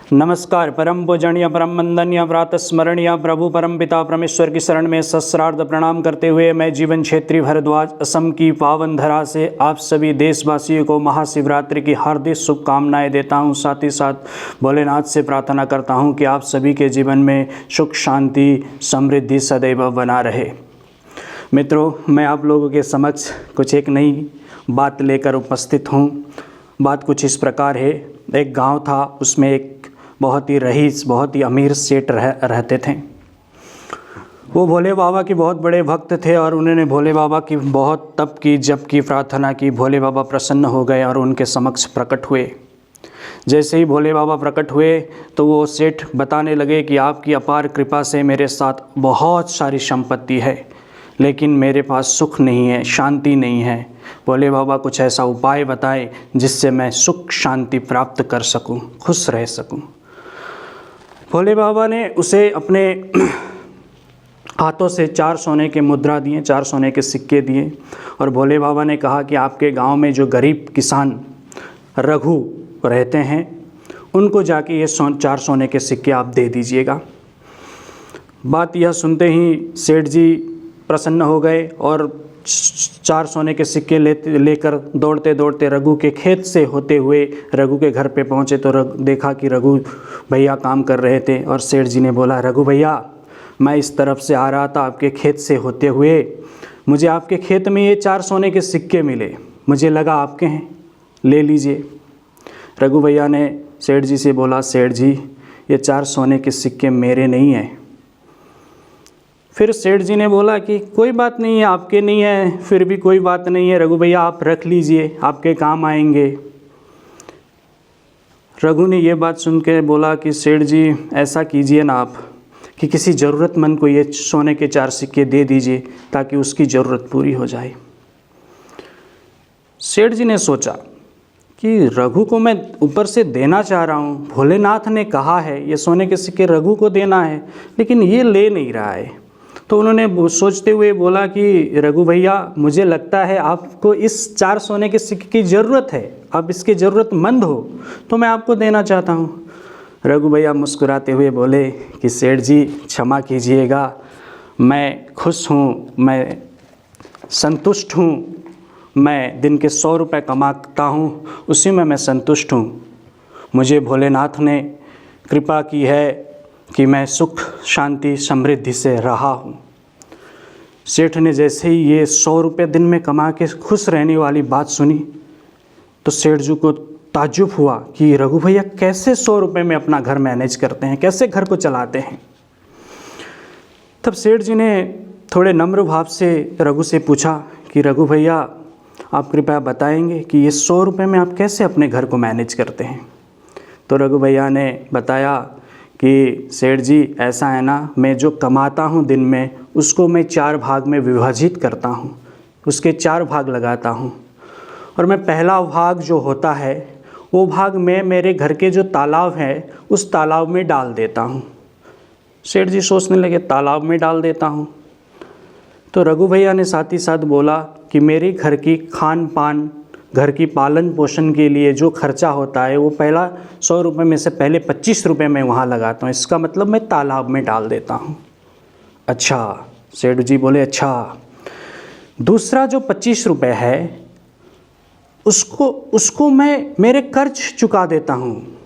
नमस्कार। परम पूजनीय, परम वंदनीय, प्रातस्मरणीय प्रभु परम पिता परमेश्वर की शरण में सहस्रार्थ प्रणाम करते हुए मैं जीवन क्षेत्री भारद्वाज असम की पावन धरा से आप सभी देशवासियों को महाशिवरात्रि की हार्दिक शुभकामनाएं देता हूं। साथ ही साथ भोलेनाथ से प्रार्थना करता हूं कि आप सभी के जीवन में सुख, शांति, समृद्धि सदैव बना रहे। मित्रों, मैं आप लोगों के समक्ष कुछ एक नई बात लेकर उपस्थित हूँ। बात कुछ इस प्रकार है। एक गांव था, उसमें एक बहुत ही रईस, बहुत ही अमीर सेठ रहते थे। वो भोले बाबा के बहुत बड़े भक्त थे और उन्होंने भोले बाबा की बहुत तप की, जप की, प्रार्थना की। भोले बाबा प्रसन्न हो गए और उनके समक्ष प्रकट हुए। जैसे ही भोले बाबा प्रकट हुए तो वो सेठ बताने लगे कि आपकी अपार कृपा से मेरे साथ बहुत सारी संपत्ति है, लेकिन मेरे पास सुख नहीं है, शांति नहीं है। भोले बाबा कुछ ऐसा उपाय बताएं जिससे मैं सुख शांति प्राप्त कर सकूं, खुश रह सकूं। भोले बाबा ने उसे अपने हाथों से 4 सोने के मुद्रा दिए, 4 सोने के सिक्के दिए और भोले बाबा ने कहा कि आपके गांव में जो गरीब किसान रघु रहते हैं उनको जाके ये 4 सोने के सिक्के आप दे दीजिएगा। बात यह सुनते ही सेठ जी प्रसन्न हो गए और 4 सोने के सिक्के लेकर दौड़ते दौड़ते रघु के खेत से होते हुए रघु के घर पे पहुँचे तो देखा कि रघु भैया काम कर रहे थे। और सेठ जी ने बोला, रघु भैया, मैं इस तरफ से आ रहा था आपके खेत से होते हुए, मुझे आपके खेत में ये 4 सोने के सिक्के मिले, मुझे लगा आपके हैं, ले लीजिए। रघु भैया ने सेठ जी से बोला, सेठ जी, ये 4 सोने के सिक्के मेरे नहीं हैं। फिर सेठ जी ने बोला कि कोई बात नहीं है, आपके नहीं है, फिर भी कोई बात नहीं है रघु भैया, आप रख लीजिए, आपके काम आएंगे। रघु ने ये बात सुन के बोला कि सेठ जी, ऐसा कीजिए ना आप कि किसी ज़रूरतमंद को ये सोने के 4 सिक्के दे दीजिए ताकि उसकी ज़रूरत पूरी हो जाए। सेठ जी ने सोचा कि रघु को मैं ऊपर से देना चाह रहा हूँ, भोलेनाथ ने कहा है ये सोने के सिक्के रघु को देना है, लेकिन ये ले नहीं रहा है। तो उन्होंने सोचते हुए बोला कि रघु भैया, मुझे लगता है आपको इस 4 सोने के सिक्के की ज़रूरत है, आप इसके ज़रूरतमंद हो, तो मैं आपको देना चाहता हूँ। रघु भैया मुस्कुराते हुए बोले कि सेठ जी, क्षमा कीजिएगा, मैं खुश हूँ, मैं संतुष्ट हूँ, मैं दिन के 100 रुपये कमाता हूँ, उसी में मैं संतुष्ट हूँ। मुझे भोलेनाथ ने कृपा की है कि मैं सुख, शांति, समृद्धि से रहा हूँ। सेठ ने जैसे ही ये 100 रुपये दिन में कमा के खुश रहने वाली बात सुनी तो सेठ जी को ताज्जुब हुआ कि रघु भैया कैसे 100 रुपये में अपना घर मैनेज करते हैं, कैसे घर को चलाते हैं। तब सेठ जी ने थोड़े नम्र भाव से रघु से पूछा कि रघु भैया, आप कृपया बताएंगे कि ये 100 रुपये में आप कैसे अपने घर को मैनेज करते हैं। तो रघु भैया ने बताया कि सेठ जी, ऐसा है ना, मैं जो कमाता हूँ दिन में उसको मैं 4 भाग में विभाजित करता हूँ, उसके 4 भाग लगाता हूँ और मैं पहला भाग जो होता है वो भाग मैं मेरे घर के जो तालाब है उस तालाब में डाल देता हूँ। सेठ जी सोचने लगे, तालाब में डाल देता हूँ। तो रघु भैया ने साथ ही साथ बोला कि मेरे घर की खान पान, घर की पालन पोषण के लिए जो खर्चा होता है वो पहला 100 रुपये में से पहले 25 रुपये मैं वहाँ लगाता हूँ, इसका मतलब मैं तालाब में डाल देता हूँ। अच्छा, सेठ जी बोले, अच्छा, दूसरा जो 25 रुपये है उसको मैं मेरे कर्ज चुका देता हूँ।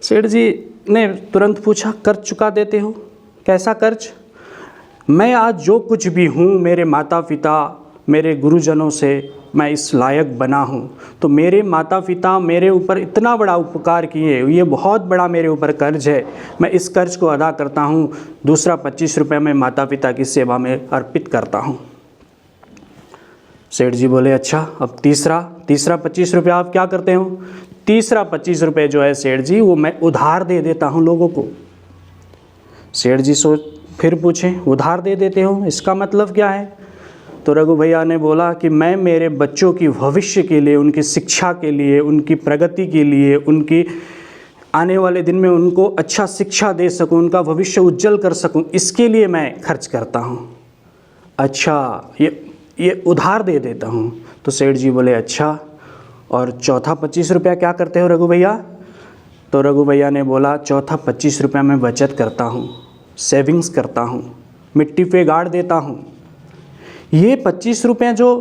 सेठ जी ने तुरंत पूछा, कर्ज चुका देते हो, कैसा कर्ज? मैं आज जो कुछ भी हूँ, मेरे माता पिता, मेरे गुरुजनों से मैं इस लायक बना हूँ, तो मेरे माता पिता मेरे ऊपर इतना बड़ा उपकार किए, ये बहुत बड़ा मेरे ऊपर कर्ज है, मैं इस कर्ज को अदा करता हूँ। दूसरा 25 रुपये मैं माता पिता की सेवा में अर्पित करता हूँ। सेठ जी बोले, अच्छा, अब तीसरा 25 रुपये आप क्या करते हो? तीसरा 25 रुपये जो है सेठ जी, वो मैं उधार दे देता हूँ लोगों को। सेठ जी फिर पूछे, उधार दे देते हो, इसका मतलब क्या है? तो रघु भैया ने बोला कि मैं मेरे बच्चों की भविष्य के लिए, उनकी शिक्षा के लिए, उनकी प्रगति के लिए, उनकी आने वाले दिन में उनको अच्छा शिक्षा दे सकूं, उनका भविष्य उज्जवल कर सकूं, इसके लिए मैं खर्च करता हूं। अच्छा, ये उधार दे देता हूं। तो सेठ जी बोले, अच्छा, और चौथा 25 रुपया क्या करते हो रघु भैया? तो रघु भैया ने बोला, चौथा 25 रुपये मैं बचत करता हूँ, सेविंग्स करता हूँ, मिट्टी पे गाड़ देता हूँ। ये 25 रुपये जो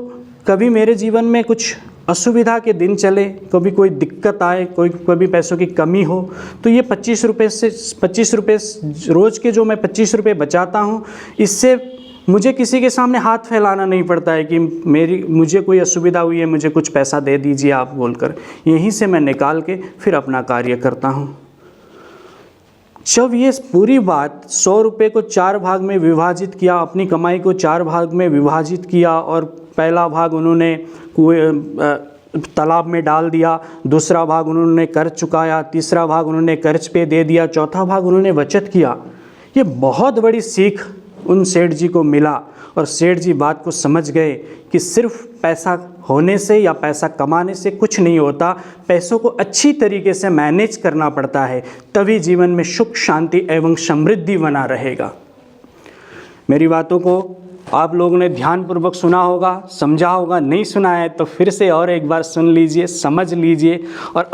कभी मेरे जीवन में कुछ असुविधा के दिन चले, कभी कोई दिक्कत आए, कभी पैसों की कमी हो, तो ये 25 रुपये रोज़ के जो मैं 25 रुपये बचाता हूँ, इससे मुझे किसी के सामने हाथ फैलाना नहीं पड़ता है कि मुझे कोई असुविधा हुई है, मुझे कुछ पैसा दे दीजिए आप बोलकर। यहीं से मैं निकाल के फिर अपना कार्य करता हूँ। जब ये पूरी बात 100 रुपये को 4 भाग में विभाजित किया, अपनी कमाई को 4 भाग में विभाजित किया और पहला भाग उन्होंने तालाब में डाल दिया, दूसरा भाग उन्होंने कर्ज चुकाया, तीसरा भाग उन्होंने कर्ज पे दे दिया, चौथा भाग उन्होंने बचत किया। ये बहुत बड़ी सीख उन सेठ जी को मिला और सेठ जी बात को समझ गए कि सिर्फ पैसा होने से या पैसा कमाने से कुछ नहीं होता, पैसों को अच्छी तरीके से मैनेज करना पड़ता है, तभी जीवन में सुख शांति एवं समृद्धि बना रहेगा। मेरी बातों को आप लोगों ने ध्यानपूर्वक सुना होगा, समझा होगा। नहीं सुना है तो फिर से और एक बार सुन लीजिए, समझ लीजिए और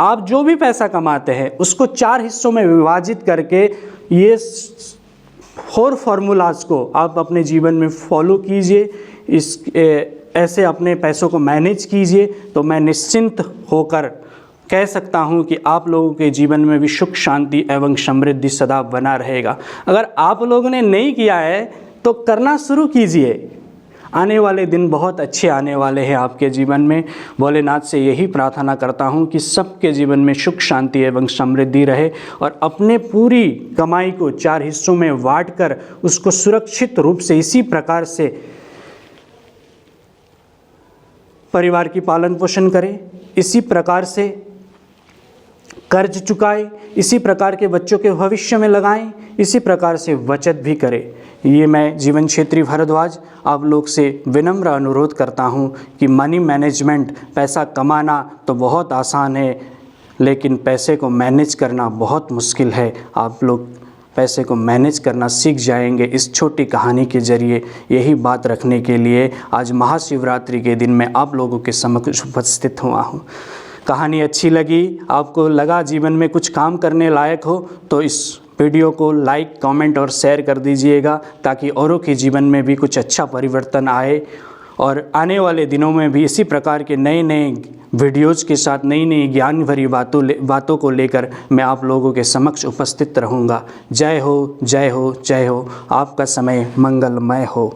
आप जो भी पैसा कमाते हैं उसको 4 हिस्सों में विभाजित करके ये 4 फार्मूलाज को आप अपने जीवन में फॉलो कीजिए। ऐसे अपने पैसों को मैनेज कीजिए, तो मैं निश्चिंत होकर कह सकता हूँ कि आप लोगों के जीवन में भी सुख शांति एवं समृद्धि सदा बना रहेगा। अगर आप लोगों ने नहीं किया है तो करना शुरू कीजिए, आने वाले दिन बहुत अच्छे आने वाले हैं आपके जीवन में। भोलेनाथ से यही प्रार्थना करता हूँ कि सबके जीवन में सुख शांति एवं समृद्धि रहे और अपने पूरी कमाई को 4 हिस्सों में बांटकर उसको सुरक्षित रूप से इसी प्रकार से परिवार की पालन पोषण करें, इसी प्रकार से कर्ज चुकाए, इसी प्रकार के बच्चों के भविष्य में लगाएं, इसी प्रकार से बचत भी करें। ये मैं जीवन क्षेत्री भारद्वाज आप लोग से विनम्र अनुरोध करता हूँ कि मनी मैनेजमेंट, पैसा कमाना तो बहुत आसान है, लेकिन पैसे को मैनेज करना बहुत मुश्किल है। आप लोग पैसे को मैनेज करना सीख जाएंगे इस छोटी कहानी के ज़रिए। यही बात रखने के लिए आज महाशिवरात्रि के दिन मैं आप लोगों के समक्ष उपस्थित हुआ हूँ। कहानी अच्छी लगी, आपको लगा जीवन में कुछ काम करने लायक हो, तो इस वीडियो को लाइक, कमेंट और शेयर कर दीजिएगा, ताकि औरों के जीवन में भी कुछ अच्छा परिवर्तन आए। और आने वाले दिनों में भी इसी प्रकार के नए नए वीडियोज़ के साथ नई नई ज्ञान भरी बातों को लेकर मैं आप लोगों के समक्ष उपस्थित रहूँगा। जय हो, जय हो, जय हो। आपका समय मंगलमय हो।